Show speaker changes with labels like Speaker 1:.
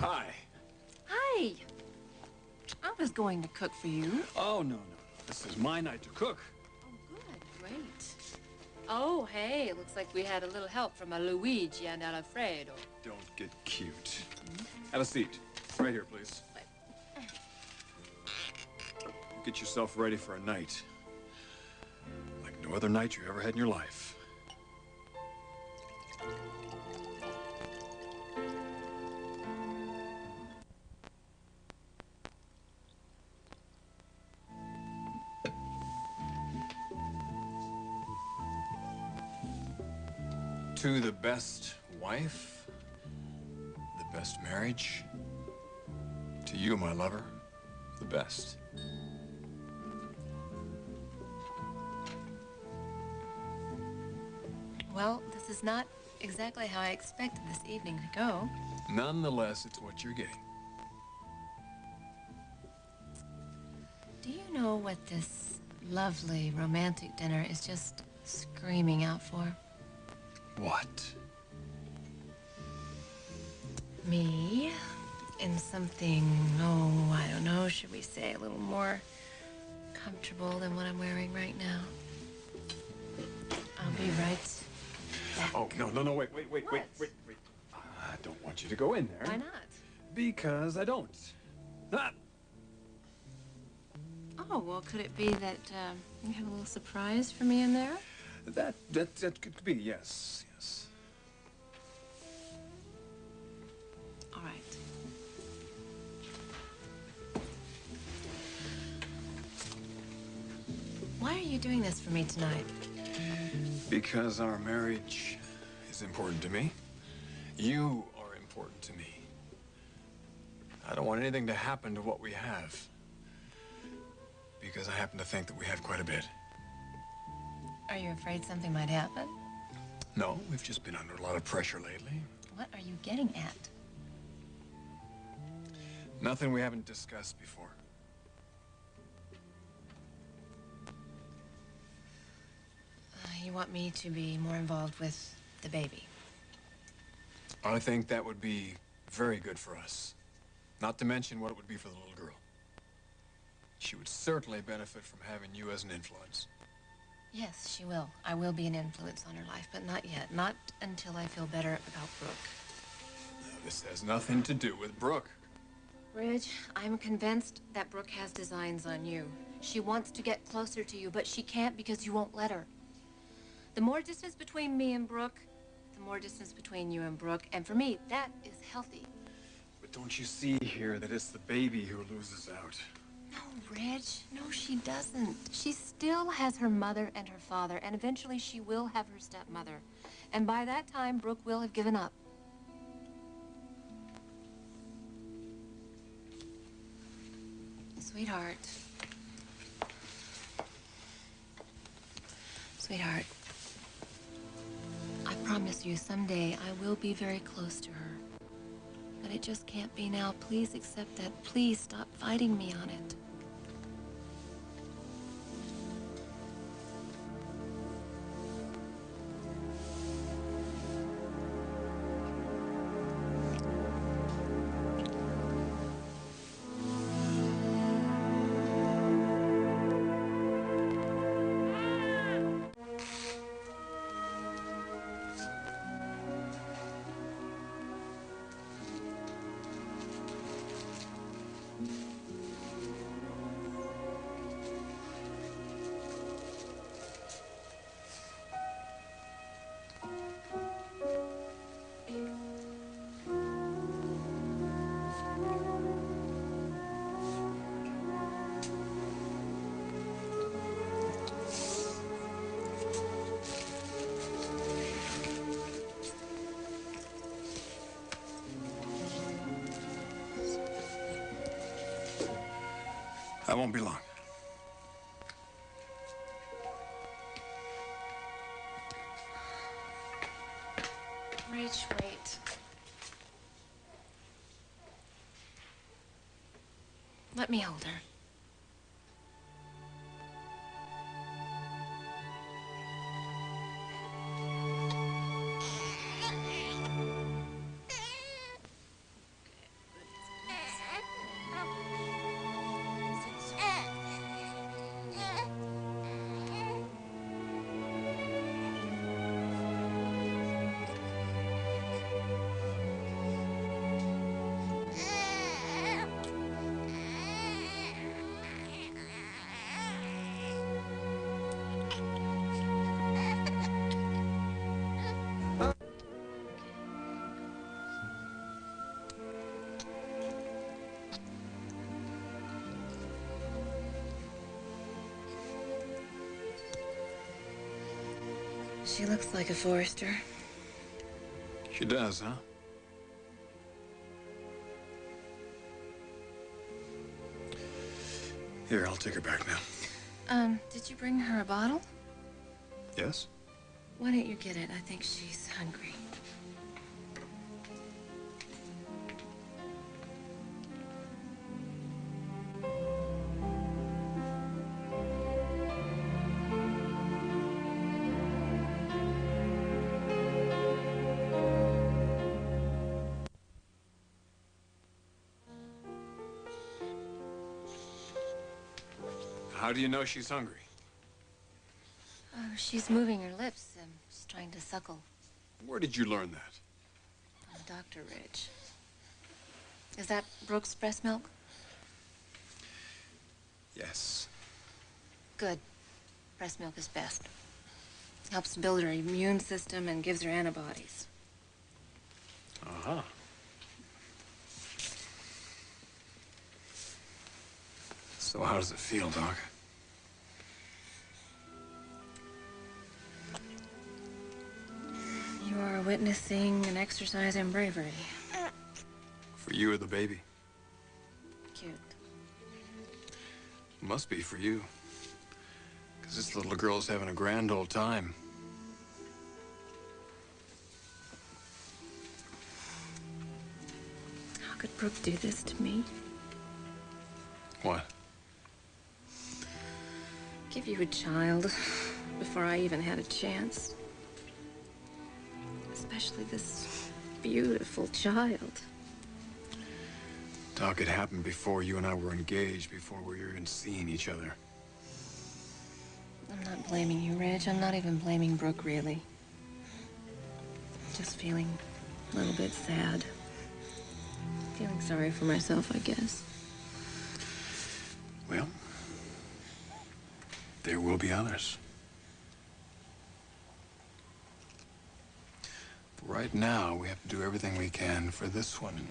Speaker 1: Hi.
Speaker 2: Hi. I was going to cook for you.
Speaker 1: Oh, no. This is my night to cook.
Speaker 2: Oh, good. Great. Oh, hey, it looks like we had a little help from a Luigi and Alfredo.
Speaker 1: Don't get cute. Have a seat. Right here, please. Get yourself ready for a night like no other night you ever had in your life. To the best wife, the best marriage, to you, my lover, the best.
Speaker 2: Well, this is not exactly how I expected this evening to go.
Speaker 1: Nonetheless, it's what you're getting.
Speaker 2: Do you know what this lovely romantic dinner is just screaming out for?
Speaker 1: What?
Speaker 2: Me in something, oh, I don't know, should we say a little more comfortable than what I'm wearing right now? I'll be right back.
Speaker 1: Oh, no, wait. I don't want you to go in there.
Speaker 2: Why not?
Speaker 1: Because I don't. Ah.
Speaker 2: Oh, well, could it be that you have a little surprise for me in there?
Speaker 1: That could be, yes.
Speaker 2: All right. Why are you doing this for me tonight?
Speaker 1: Because our marriage is important to me. You are important to me. I don't want anything to happen to what we have. Because I happen to think that we have quite a bit.
Speaker 2: Are you afraid something might happen?
Speaker 1: No, we've just been under a lot of pressure lately.
Speaker 2: What are you getting at?
Speaker 1: Nothing we haven't discussed before.
Speaker 2: You want me to be more involved with the baby?
Speaker 1: I think that would be very good for us. Not to mention what it would be for the little girl. She would certainly benefit from having you as an influence.
Speaker 2: Yes, she will. I will be an influence on her life, but not yet. Not until I feel better about Brooke.
Speaker 1: Now, this has nothing to do with Brooke.
Speaker 2: Bridge, I'm convinced that Brooke has designs on you. She wants to get closer to you, but she can't because you won't let her. The more distance between me and Brooke, the more distance between you and Brooke. And for me, that is healthy.
Speaker 1: But don't you see here that it's the baby who loses out?
Speaker 2: No, Bridge. No, she doesn't. She still has her mother and her father, and eventually she will have her stepmother. And by that time, Brooke will have given up. Sweetheart. Sweetheart. I promise you someday I will be very close to her. But it just can't be now. Please accept that. Please stop fighting me on it.
Speaker 1: I won't be long.
Speaker 2: Rach, wait. Let me hold her. She looks like a Forrester.
Speaker 1: She does, huh? Here, I'll take her back now.
Speaker 2: Did you bring her a bottle?
Speaker 1: Yes?
Speaker 2: Why don't you get it? I think she's hungry.
Speaker 1: How do you know she's hungry?
Speaker 2: She's moving her lips and she's trying to suckle.
Speaker 1: Where did you learn that?
Speaker 2: Dr. Ridge. Is that Brooke's breast milk?
Speaker 1: Yes.
Speaker 2: Good. Breast milk is best. Helps to build her immune system and gives her antibodies.
Speaker 1: Uh-huh. So how does it feel, Doc?
Speaker 2: You are witnessing an exercise in bravery.
Speaker 1: For you or the baby?
Speaker 2: Cute.
Speaker 1: Must be for you. Because this little girl's having a grand old time.
Speaker 2: How could Brooke do this to me?
Speaker 1: What?
Speaker 2: Give you a child before I even had a chance. Especially this beautiful child.
Speaker 1: Doc, it happened before you and I were engaged, before we were even seeing each other.
Speaker 2: I'm not blaming you, Ridge. I'm not even blaming Brooke, really. Just feeling a little bit sad. Feeling sorry for myself, I guess.
Speaker 1: Well, there will be others. But right now, we have to do everything we can for this one.